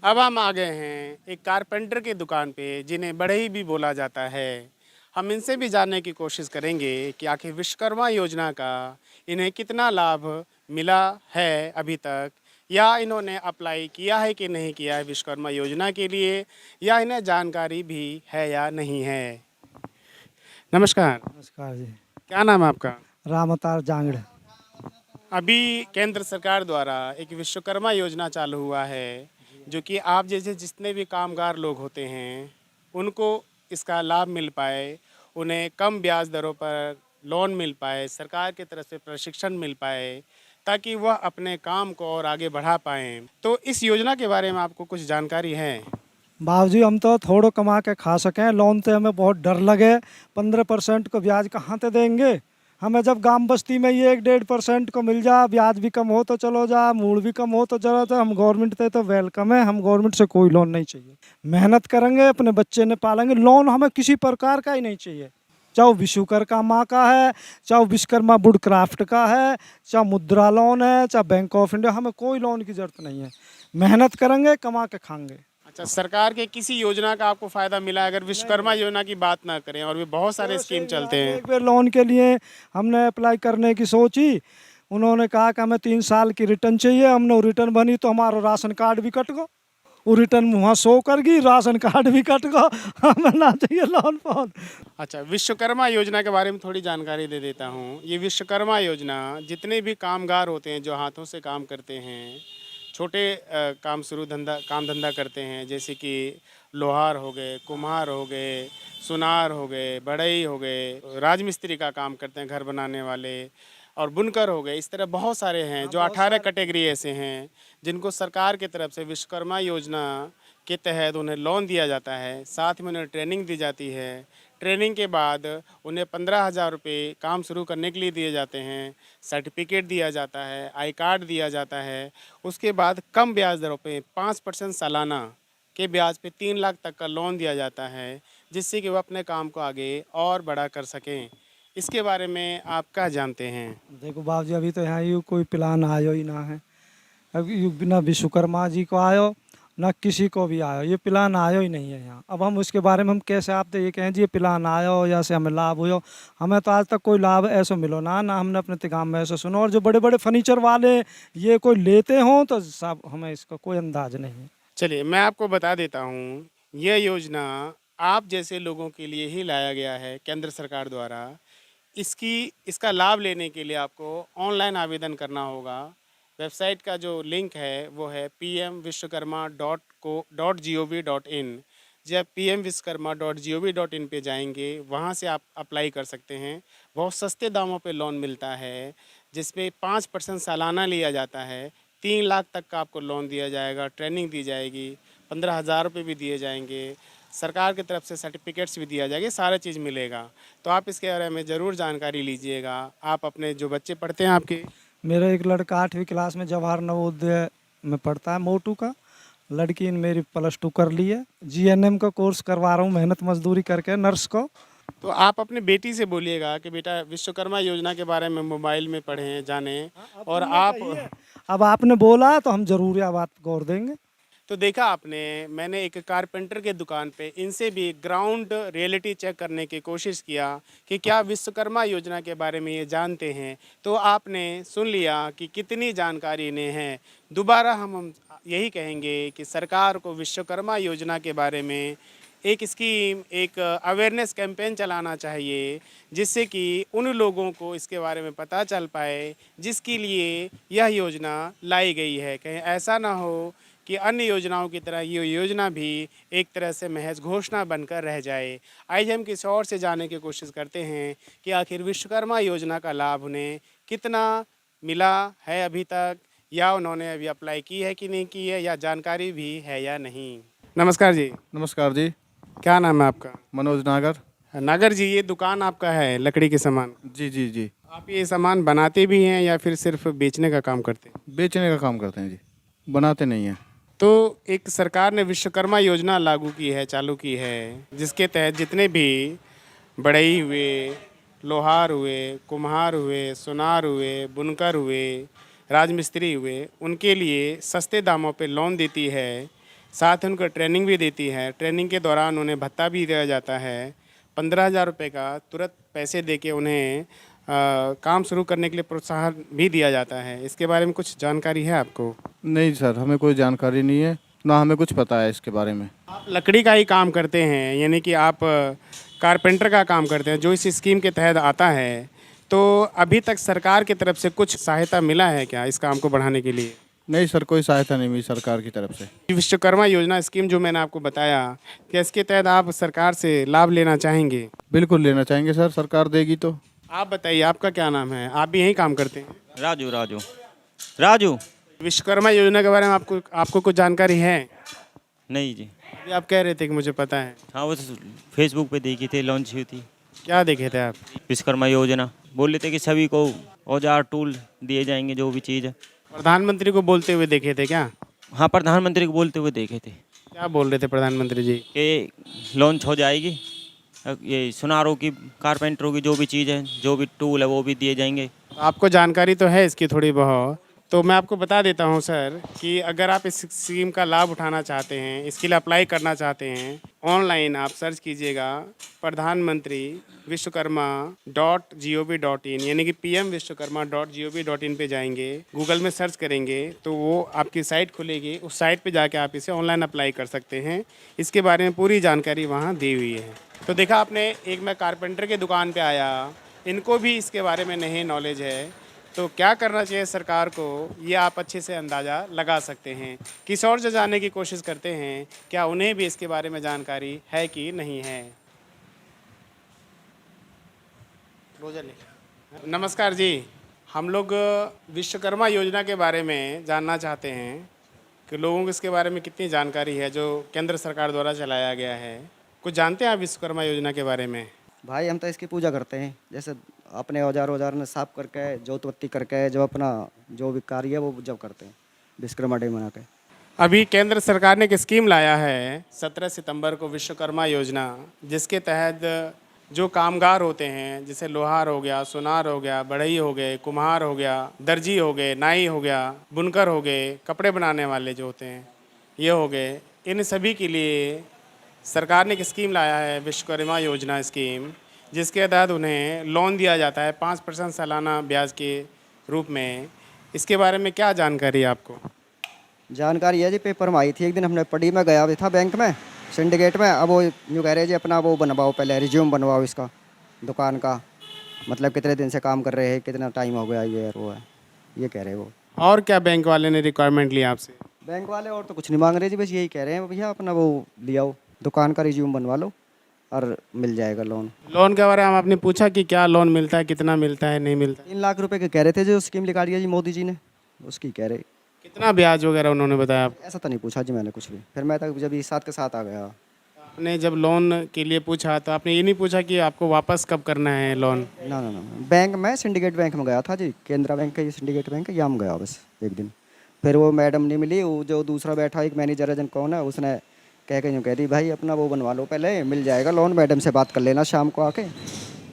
अब हम आ गए हैं एक कारपेंटर की दुकान पे जिन्हें बढ़ई भी बोला जाता है। हम इनसे भी जानने की कोशिश करेंगे कि आखिर विश्वकर्मा योजना का इन्हें कितना लाभ मिला है अभी तक, या इन्होंने अप्लाई किया है कि नहीं किया है विश्वकर्मा योजना के लिए, या इन्हें जानकारी भी है या नहीं है। नमस्कार। नमस्कार जी। क्या नाम है आपका? राम अवतार जांगड़। अभी केंद्र सरकार द्वारा एक विश्वकर्मा योजना चालू हुआ है, जो कि आप जैसे जितने भी कामगार लोग होते हैं उनको इसका लाभ मिल पाए, उन्हें कम ब्याज दरों पर लोन मिल पाए, सरकार की तरफ से प्रशिक्षण मिल पाए, ताकि वह अपने काम को और आगे बढ़ा पाएँ। तो इस योजना के बारे में आपको कुछ जानकारी है? बाबूजी हम तो थोड़ो कमा के खा सकें, लोन से हमें बहुत डर लगे। 15% को ब्याज कहाँ से देंगे? हमें जब गांव बस्ती में ये 1-1.5% को मिल जा, ब्याज भी कम हो तो चलो जा, मूल भी कम हो तो चलो, तो हम गवर्नमेंट से तो वेलकम है। हम गवर्नमेंट से कोई लोन नहीं चाहिए। मेहनत करेंगे, अपने बच्चे ने पालेंगे। लोन हमें किसी प्रकार का ही नहीं चाहिए, चाहे वो विश्वकर्मा का है, चाहे वो विश्वकर्मा वुड क्राफ्ट का है, चाहे मुद्रा लोन है, चाहे बैंक ऑफ इंडिया, हमें कोई लोन की जरूरत नहीं है। मेहनत करेंगे, कमा के खाएंगे। अच्छा, सरकार के किसी योजना का आपको फ़ायदा मिला है? अगर विश्वकर्मा योजना की बात ना करें, और भी बहुत सारे स्कीम चलते हैं। एक बार लोन के लिए हमने अप्लाई करने की सोची। उन्होंने कहा कि हमें 3 साल की रिटर्न चाहिए। हमने वो रिटर्न बनी तो हमारा राशन कार्ड भी कट गो। वो रिटर्न वहाँ शो कर गई, राशन कार्ड भी कट गो। हमें ना चाहिए लोन फोन। अच्छा, विश्वकर्मा योजना के बारे में थोड़ी जानकारी दे देता हूँ। ये विश्वकर्मा योजना जितने भी कामगार होते हैं जो हाथों से काम करते हैं, छोटे काम धंधा करते हैं, जैसे कि लोहार हो गए, कुम्हार हो गए, सुनार हो गए, बढ़ई हो गए, राजमिस्त्री का काम करते हैं, घर बनाने वाले, और बुनकर हो गए। इस तरह बहुत सारे हैं जो 18 कैटेगरी ऐसे हैं जिनको सरकार की तरफ से विश्वकर्मा योजना के तहत उन्हें लोन दिया जाता है। साथ में उन्हें ट्रेनिंग दी जाती है। ट्रेनिंग के बाद उन्हें 15,000 रुपये काम शुरू करने के लिए दिए जाते हैं। सर्टिफिकेट दिया जाता है, आई कार्ड दिया जाता है। उसके बाद कम ब्याज दरों पे 5% सालाना के ब्याज पे 3 लाख तक का लोन दिया जाता है, जिससे कि वह अपने काम को आगे और बड़ा कर सकें। इसके बारे में आप क्या जानते हैं? देखो बाबूजी, अभी तो यहाँ यू कोई प्लान आयो ही ना है। अभी यू बिना विश्वकर्मा जी को आयो, ना किसी को भी आयो। ये प्लान आयो ही नहीं है यहाँ। अब हम उसके बारे में हम कैसे आपसे ये कहें जी ये प्लान आयो या से हमें लाभ हो? हमें तो आज तक कोई लाभ ऐसा मिलो ना, ना हमने अपने तिगाम में ऐसा सुनो। और जो बड़े बड़े फर्नीचर वाले ये कोई लेते हों तो सब, हमें इसका कोई अंदाज नहीं है। चलिए, मैं आपको बता देता हूँ। यह योजना आप जैसे लोगों के लिए ही लाया गया है केंद्र सरकार द्वारा। इसका लाभ लेने के लिए आपको ऑनलाइन आवेदन करना होगा। वेबसाइट का जो लिंक है वो है pmvishwakarma.gov.in। जब pmvishwakarma.gov.in पे जाएंगे, वहाँ से आप अप्लाई कर सकते हैं। बहुत सस्ते दामों पे लोन मिलता है, जिसमें 5% सालाना लिया जाता है। 3 लाख तक का आपको लोन दिया जाएगा, ट्रेनिंग दी जाएगी, 15,000 रुपये भी दिए जाएंगे, सरकार की तरफ से सर्टिफिकेट्स भी दिया जाएगा, सारा चीज़ मिलेगा। तो आप इसके बारे में ज़रूर जानकारी लीजिएगा। आप अपने जो बच्चे पढ़ते हैं आपके? मेरा एक लड़का 8वीं क्लास में जवाहर नवोदय में पढ़ता है, मोटू का। लड़की ने मेरी +2 कर ली है। जीएनएम का कोर्स करवा रहा हूँ, मेहनत मजदूरी करके, नर्स को। तो आप अपने बेटी से बोलिएगा कि बेटा विश्वकर्मा योजना के बारे में मोबाइल में पढ़ें, जानें। अब और तुमने आप कही है, अब आपने बोला तो हम जरूर यह बात गौर देंगे। तो देखा आपने, मैंने एक कारपेंटर के दुकान पे इनसे भी ग्राउंड रियलिटी चेक करने की कोशिश किया कि क्या विश्वकर्मा योजना के बारे में ये जानते हैं। तो आपने सुन लिया कि कितनी जानकारी इन्हें है। दोबारा हम यही कहेंगे कि सरकार को विश्वकर्मा योजना के बारे में एक स्कीम, एक अवेयरनेस कैंपेन चलाना चाहिए, जिससे कि उन लोगों को इसके बारे में पता चल पाए जिसके लिए यह योजना लाई गई है। कहीं ऐसा ना हो कि अन्य योजनाओं की तरह ये योजना भी एक तरह से महज घोषणा बनकर रह जाए। आइए हम किसी और से जानने की कोशिश करते हैं कि आखिर विश्वकर्मा योजना का लाभ उन्हें कितना मिला है अभी तक, या उन्होंने अभी अप्लाई की है कि नहीं की है, या जानकारी भी है या नहीं। नमस्कार जी। नमस्कार जी। क्या नाम है आपका? मनोज नागर। नागर जी, ये दुकान आपका है लकड़ी के सामान? जी जी जी। आप ये सामान बनाते भी हैं या फिर सिर्फ बेचने का काम करते हैं? बेचने का काम करते हैं जी, बनाते नहीं हैं। तो एक सरकार ने विश्वकर्मा योजना लागू की है, चालू की है, जिसके तहत जितने भी बढ़ई हुए, लोहार हुए, कुम्हार हुए, सुनार हुए, बुनकर हुए, राजमिस्त्री हुए, उनके लिए सस्ते दामों पे लोन देती है। साथ ही उनको ट्रेनिंग भी देती है। ट्रेनिंग के दौरान उन्हें भत्ता भी दिया जाता है। 15,000 रुपये का तुरंत पैसे देके उन्हें काम शुरू करने के लिए प्रोत्साहन भी दिया जाता है। इसके बारे में कुछ जानकारी है आपको? नहीं सर, हमें कोई जानकारी नहीं है, ना हमें कुछ पता है इसके बारे में। आप लकड़ी का ही काम करते हैं, यानी कि आप कारपेंटर का काम करते हैं जो इस स्कीम के तहत आता है। तो अभी तक सरकार की तरफ से कुछ सहायता मिला है क्या इस काम को बढ़ाने के लिए? नहीं सर, कोई सहायता नहीं मिली सरकार की तरफ से। विश्वकर्मा योजना स्कीम जो मैंने आपको बताया, क्या इसके तहत आप सरकार से लाभ लेना चाहेंगे? बिल्कुल लेना चाहेंगे सर, सरकार देगी तो। आप बताइए, आपका क्या नाम है? आप भी यहीं काम करते हैं? राजू राजू राजू। विश्वकर्मा योजना के बारे में आपको कुछ जानकारी है? नहीं जी। अभी आप कह रहे थे कि मुझे पता है। हाँ, वो तो फेसबुक पे देखी थी, लॉन्च हुई थी। क्या देखे थे आप? विश्वकर्मा योजना बोल रहे थे कि सभी को औजार टूल दिए जाएंगे, जो भी चीज़ है। प्रधानमंत्री को बोलते हुए देखे थे क्या? हाँ, प्रधानमंत्री को बोलते हुए देखे थे क्या बोल रहे थे प्रधानमंत्री जी? कि लॉन्च हो जाएगी, ये सुनारों की, कारपेंटरों की जो भी चीज़ है, जो भी टूल है वो भी दिए जाएंगे। आपको जानकारी तो है इसकी थोड़ी बहुत, तो मैं आपको बता देता हूं सर कि अगर आप इस स्कीम का लाभ उठाना चाहते हैं, इसके लिए अप्लाई करना चाहते हैं, ऑनलाइन आप सर्च कीजिएगा प्रधानमंत्री विश्वकर्मा.gov.in, यानी कि pmvishwakarma.gov.in पे जाएंगे, गूगल में सर्च करेंगे तो वो आपकी साइट खुलेगी। उस साइट पे जाके आप इसे ऑनलाइन अप्लाई कर सकते हैं। इसके बारे में पूरी जानकारी वहाँ दी हुई है। तो देखा आपने, एक मैं कारपेंटर की दुकान पे आया, इनको भी इसके बारे में नहीं नॉलेज है। तो क्या करना चाहिए सरकार को, ये आप अच्छे से अंदाज़ा लगा सकते हैं। किसी और से जानने की कोशिश करते हैं, क्या उन्हें भी इसके बारे में जानकारी है कि नहीं है। नमस्कार जी, हम लोग विश्वकर्मा योजना के बारे में जानना चाहते हैं कि लोगों को इसके बारे में कितनी जानकारी है जो केंद्र सरकार द्वारा चलाया गया है। कुछ जानते हैं आप विश्वकर्मा योजना के बारे में? भाई हम तो इसकी पूजा करते हैं, जैसे अपने औजार ने साफ करके, जोत बत्ती करके, जो अपना जो भी कार्य है वो जब करते हैं विश्वकर्मा डे मना के। अभी केंद्र सरकार ने एक स्कीम लाया है 17 सितंबर को, विश्वकर्मा योजना, जिसके तहत जो कामगार होते हैं, जैसे लोहार हो गया, सुनार हो गया, बढ़ई हो गए, कुम्हार हो गया, दर्जी हो गए, नाई हो गया, बुनकर हो गए, कपड़े बनाने वाले जो होते हैं ये हो गए, इन सभी के लिए सरकार ने एक स्कीम लाया है विश्वकर्मा योजना स्कीम, जिसके तहत उन्हें लोन दिया जाता है 5% सालाना ब्याज के रूप में। इसके बारे में क्या जानकारी है आपको? जानकारी है जी, पेपर में आई थी एक दिन, हमने पढ़ी, में गया भी था बैंक में, सिंडिकेट में। अब वो यूँ कह रहे जी अपना वो बनवाओ, पहले रिज्यूम बनवाओ इसका, दुकान का, मतलब कितने दिन से काम कर रहे हैं, कितना टाइम हो गया, ये वो है, ये कह रहे वो। और क्या बैंक वाले ने रिक्वायरमेंट लिया आपसे? बैंक वाले और तो कुछ नहीं मांग रहे जी, बस यही कह रहे हैं भैया अपना वो ले आओ, दुकान का रिज्यूम बनवा लो और मिल जाएगा लोन। लोन के बारे में आपने पूछा कि क्या लोन मिलता है, कितना मिलता है, नहीं मिलता? 3 लाख रुपए के कह रहे थे जो स्कीम निकाली है जी मोदी जी ने, उसकी कह रहे। कितना ब्याज वगैरह उन्होंने बताया आपको? ऐसा तो नहीं पूछा जी मैंने कुछ भी, फिर मैं तक जब ये साथ के साथ आ गया। आपने जब लोन के लिए पूछा तो आपने ये नहीं पूछा कि आपको वापस कब करना है लोन? ना ना ना, बैंक में, सिंडिकेट बैंक में गया था जी, केंद्रा बैंक का ये सिंडिकेट बैंक है, यहाँ में गया बस एक दिन। फिर वो मैडम नहीं मिली, वो जो दूसरा बैठा एक मैनेजर है जन कौन है, उसने कह के यूँ कह दी भाई अपना वो बनवा लो पहले, मिल जाएगा लोन, मैडम से बात कर लेना शाम को आके।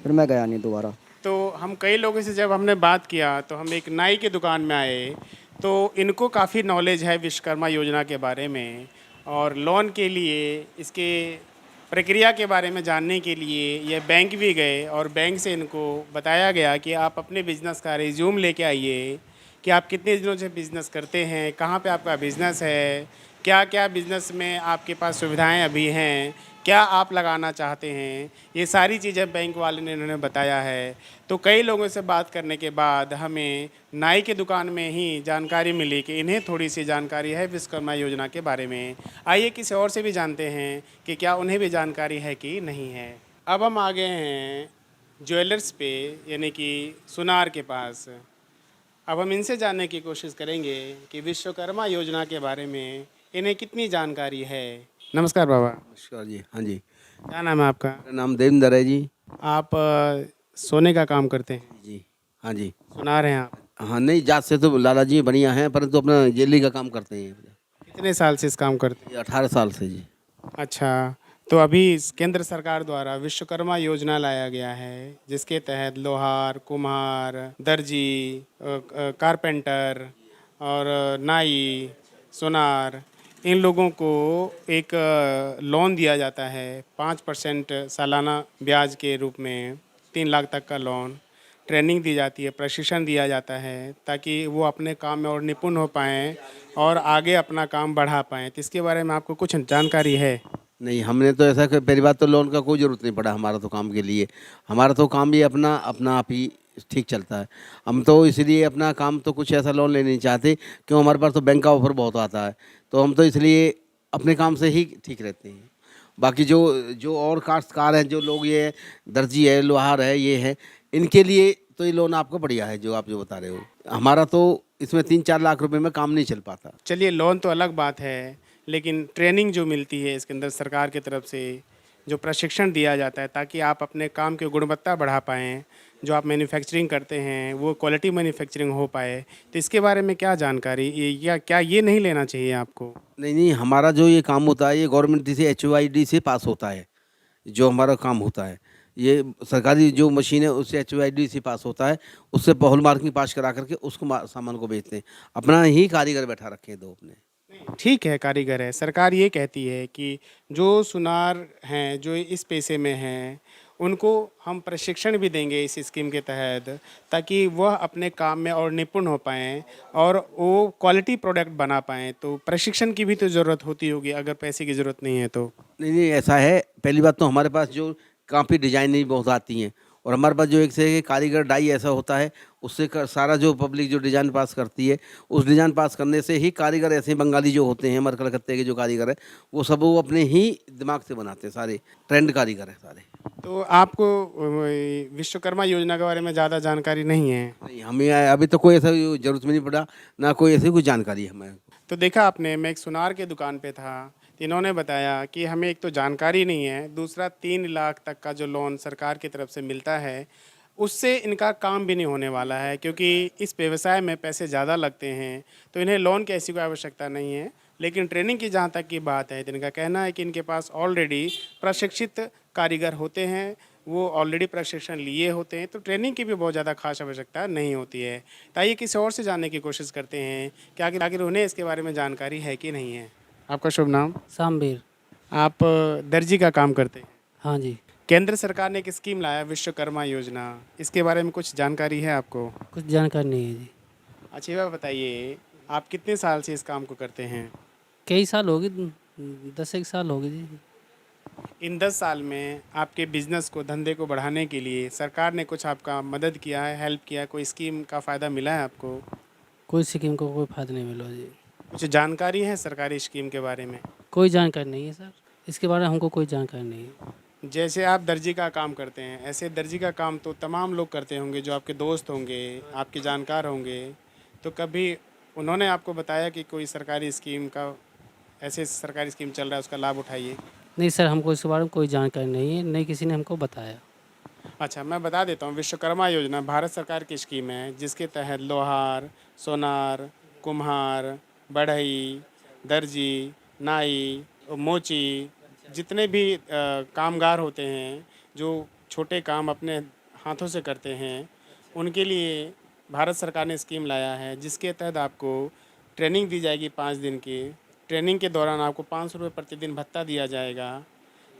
फिर मैं गया नहीं दोबारा। तो हम कई लोगों से जब हमने बात किया तो हम एक नाई की दुकान में आए, तो इनको काफ़ी नॉलेज है विश्वकर्मा योजना के बारे में, और लोन के लिए इसके प्रक्रिया के बारे में जानने के लिए ये बैंक भी गए, और बैंक से इनको बताया गया कि आप अपने बिज़नेस का रिज्यूम लेके आइए कि आप कितने दिनों से बिज़नेस करते हैं, कहाँ पे आपका बिज़नेस है, क्या क्या बिज़नेस में आपके पास सुविधाएं अभी हैं, क्या आप लगाना चाहते हैं, ये सारी चीज़ें बैंक वाले ने इन्होंने बताया है। तो कई लोगों से बात करने के बाद हमें नाई की दुकान में ही जानकारी मिली कि इन्हें थोड़ी सी जानकारी है विश्वकर्मा योजना के बारे में। आइए किसी और से भी जानते हैं कि क्या उन्हें भी जानकारी है कि नहीं है। अब हम आ गए हैं ज्वेलर्स पे, यानी कि सुनार के पास। अब हम इनसे जानने की कोशिश करेंगे कि विश्वकर्मा योजना के बारे में इन्हें कितनी जानकारी है। नमस्कार बाबा। नमस्कार जी। हाँ जी, क्या नाम है आपका? मेरा नाम देवेंद्र है जी। आप सोने का काम करते हैं? जी हाँ जी। सुनार हैं आप? हाँ, नहीं जात से तो लाला जी बढ़िया हैं, परंतु अपना जेली का काम करते हैं। कितने साल से इस काम करते हैं? ये 18 साल से जी। अच्छा, तो अभी केंद्र सरकार द्वारा विश्वकर्मा योजना लाया गया है, जिसके तहत लोहार, कुम्हार, दर्जी, कारपेंटर और नाई, सुनार, इन लोगों को एक लोन दिया जाता है 5% सालाना ब्याज के रूप में, 3 लाख तक का लोन। ट्रेनिंग दी जाती है, प्रशिक्षण दिया जाता है ताकि वो अपने काम में और निपुण हो पाएँ और आगे अपना काम बढ़ा पाएँ। तो इसके बारे में आपको कुछ जानकारी है? नहीं, हमने तो ऐसा पहली बात तो लोन का कोई ज़रूरत नहीं पड़ा हमारा तो काम के लिए। हमारा तो काम भी अपना अपना आप ही ठीक चलता है। हम तो इसलिए अपना काम तो कुछ ऐसा लोन लेना नहीं चाहते, क्यों हमारे पास तो बैंक का ऑफर बहुत आता है, तो हम तो इसलिए अपने काम से ही ठीक रहते हैं। बाकी जो जो और काश्तकार हैं, जो लोग ये दर्जी है, लोहार है, ये है, इनके लिए तो ये लोन आपका बढ़िया है जो आप जो बता रहे हो। हमारा तो इसमें 3-4 लाख रुपए में काम नहीं चल पाता। चलिए, लोन तो अलग बात है, लेकिन ट्रेनिंग जो मिलती है इसके अंदर सरकार की तरफ से जो प्रशिक्षण दिया जाता है ताकि आप अपने काम की गुणवत्ता बढ़ा पाएँ, जो आप मैन्युफैक्चरिंग करते हैं वो क्वालिटी मैन्युफैक्चरिंग हो पाए, तो इसके बारे में क्या जानकारी, ये या क्या ये नहीं लेना चाहिए आपको? नहीं नहीं, हमारा जो ये काम होता है ये गवर्नमेंट से HOID से पास होता है। जो हमारा काम होता है ये सरकारी जो मशीन है उससे HOID से पास होता है, उससे हॉल मार्किंग पास करा करके उसको सामान को बेचते हैं। अपना ही कारीगर बैठा रखे हैं दो अपने। ठीक है, कारीगर है। सरकार ये कहती है कि जो सुनार हैं, जो इस पेशे में हैं, उनको हम प्रशिक्षण भी देंगे इस स्कीम के तहत ताकि वह अपने काम में और निपुण हो पाएँ और वो क्वालिटी प्रोडक्ट बना पाएँ। तो प्रशिक्षण की भी तो ज़रूरत होती होगी अगर पैसे की ज़रूरत नहीं है तो? नहीं नहीं, ऐसा है। पहली बात तो हमारे पास जो काफ़ी डिजाइनिंग बहुत आती हैं, और हमारे पास जो एक से एक कारीगर डाई ऐसा होता है, उससे सारा जो पब्लिक जो डिज़ाइन पास करती है, उस डिज़ाइन पास करने से ही कारीगर ऐसे बंगाली जो होते हैं, हमारे कलकत्ते के जो कारीगर है, वो सब वो अपने ही दिमाग से बनाते हैं, सारे ट्रेंड कारीगर है सारे। तो आपको विश्वकर्मा योजना के बारे में ज़्यादा जानकारी नहीं है? नहीं, हमें अभी तो कोई ऐसा जरूरत में नहीं पड़ा, ना कोई ऐसी कोई जानकारी है हमें। तो देखा आपने, मैं एक सुनार के दुकान पे था, तो इन्होंने बताया कि हमें एक तो जानकारी नहीं है, दूसरा 3 लाख तक का जो लोन सरकार की तरफ से मिलता है उससे इनका काम भी नहीं होने वाला है, क्योंकि इस व्यवसाय में पैसे ज़्यादा लगते हैं। तो इन्हें लोन की ऐसी कोई आवश्यकता नहीं है। लेकिन ट्रेनिंग की जहाँ तक की बात है तो इनका कहना है कि इनके पास ऑलरेडी प्रशिक्षित कारीगर होते हैं, वो ऑलरेडी प्रशिक्षण लिए होते हैं, तो ट्रेनिंग की भी बहुत ज़्यादा खास आवश्यकता नहीं होती है। तो आइए किसी और से जानने की कोशिश करते हैं कि आखिर उन्हें इसके बारे में जानकारी है कि नहीं है। आपका शुभ नाम? शामवीर। आप दर्जी का काम करते हैं। हाँ जी। केंद्र सरकार ने एक स्कीम लाया विश्वकर्मा योजना, इसके बारे में कुछ जानकारी है आपको? कुछ जानकारी नहीं है जी। अच्छा, ये बताइए, आप कितने साल से इस काम को करते हैं? कई साल हो गए, 10 एक साल हो गए जी। इन 10 साल में आपके बिजनेस को, धंधे को बढ़ाने के लिए सरकार ने कुछ आपका मदद किया है, हेल्प किया है, कोई स्कीम का फ़ायदा मिला है आपको? कोई स्कीम को कोई फायदा नहीं मिला जी। कुछ जानकारी है सरकारी स्कीम के बारे में? कोई जानकारी नहीं है सर, इसके बारे में हमको कोई जानकारी नहीं है। जैसे आप दर्जी का काम करते हैं, ऐसे दर्जी का काम तो तमाम लोग करते होंगे, जो आपके दोस्त होंगे, आपके जानकार होंगे। तो कभी उन्होंने आपको बताया कि कोई सरकारी स्कीम का, ऐसे सरकारी स्कीम चल रहा है, उसका लाभ उठाइए? नहीं सर, हमको इसके बारे में कोई जानकारी नहीं है, नहीं किसी ने हमको बताया। अच्छा, मैं बता देता हूँ। विश्वकर्मा योजना भारत सरकार की स्कीम है जिसके तहत लोहार, सोनार, कुम्हार, बढ़ई, दर्जी, नाई, मोची, जितने भी कामगार होते हैं जो छोटे काम अपने हाथों से करते हैं, उनके लिए भारत सरकार ने स्कीम लाया है जिसके तहत आपको ट्रेनिंग दी जाएगी 5 दिन की। ट्रेनिंग के दौरान आपको 500 रुपये प्रतिदिन भत्ता दिया जाएगा।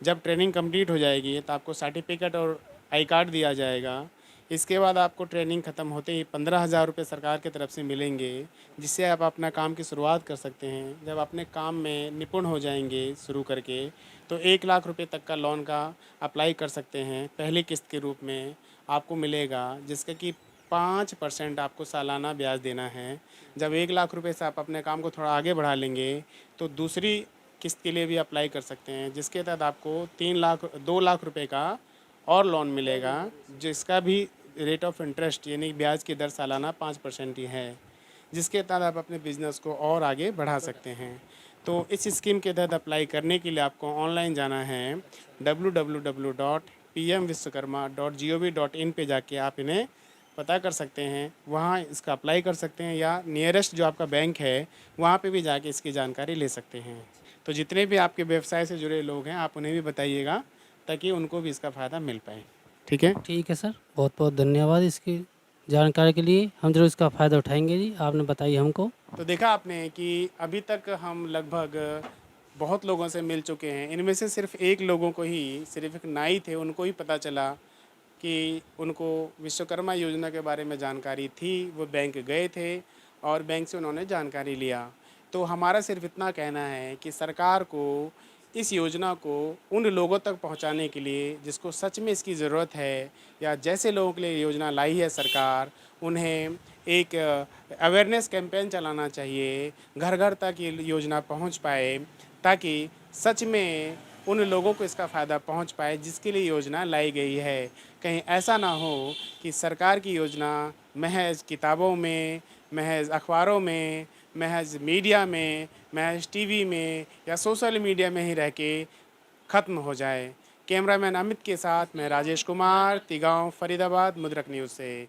जब ट्रेनिंग कंप्लीट हो जाएगी तो आपको सर्टिफिकेट और आई कार्ड दिया जाएगा। इसके बाद आपको ट्रेनिंग ख़त्म होते ही 15,000 रुपये सरकार की तरफ से मिलेंगे, जिससे आप अपना काम की शुरुआत कर सकते हैं। जब अपने काम में निपुण हो जाएंगे शुरू करके, तो 1 लाख रुपये तक का लोन का अप्लाई कर सकते हैं। पहली किस्त के रूप में आपको मिलेगा, जिसका कि 5% आपको सालाना ब्याज देना है। जब 1 लाख रुपये से आप अपने काम को थोड़ा आगे बढ़ा लेंगे तो दूसरी किस्त के लिए भी अप्लाई कर सकते हैं, जिसके तहत आपको 2 लाख रुपये का और लोन मिलेगा, जिसका भी रेट ऑफ इंटरेस्ट यानी ब्याज की दर सालाना 5% ही है, जिसके तहत आप अपने बिज़नेस को और आगे बढ़ा सकते हैं। तो इस स्कीम के तहत अप्लाई करने के लिए आपको ऑनलाइन जाना है www.pmvishwakarma.gov.in पे जाके आप इन्हें पता कर सकते हैं, वहाँ इसका अप्लाई कर सकते हैं, या नियरेस्ट जो आपका बैंक है वहाँ पे भी जाके इसकी जानकारी ले सकते हैं। तो जितने भी आपके व्यवसाय से जुड़े लोग हैं आप उन्हें भी बताइएगा ताकि उनको भी इसका फ़ायदा मिल पाए। ठीक है? ठीक है सर, बहुत बहुत धन्यवाद इसकी जानकारी के लिए हम जरूर इसका फ़ायदा उठाएंगे जी। आपने बताई हमको। तो देखा आपने कि अभी तक हम लगभग बहुत लोगों से मिल चुके हैं। इनमें से सिर्फ एक लोगों को ही, सिर्फ एक नाई थे, उनको ही पता चला कि उनको विश्वकर्मा योजना के बारे में जानकारी थी। वो बैंक गए थे और बैंक से उन्होंने जानकारी लिया। तो हमारा सिर्फ इतना कहना है कि सरकार को इस योजना को उन लोगों तक पहुंचाने के लिए जिसको सच में इसकी ज़रूरत है, या जैसे लोगों के लिए योजना लाई है सरकार, उन्हें एक अवेयरनेस कैंपेन चलाना चाहिए, घर घर तक ये योजना पहुंच पाए, ताकि सच में उन लोगों को इसका फ़ायदा पहुंच पाए जिसके लिए योजना लाई गई है। कहीं ऐसा ना हो कि सरकार की योजना महज किताबों में, महज अखबारों में, महज मीडिया में, महज टीवी में या सोशल मीडिया में ही रह के ख़त्म हो जाए। कैमरामैन अमित के साथ मैं राजेश कुमार, तिगांव, फरीदाबाद, मुद्रक न्यूज़ से।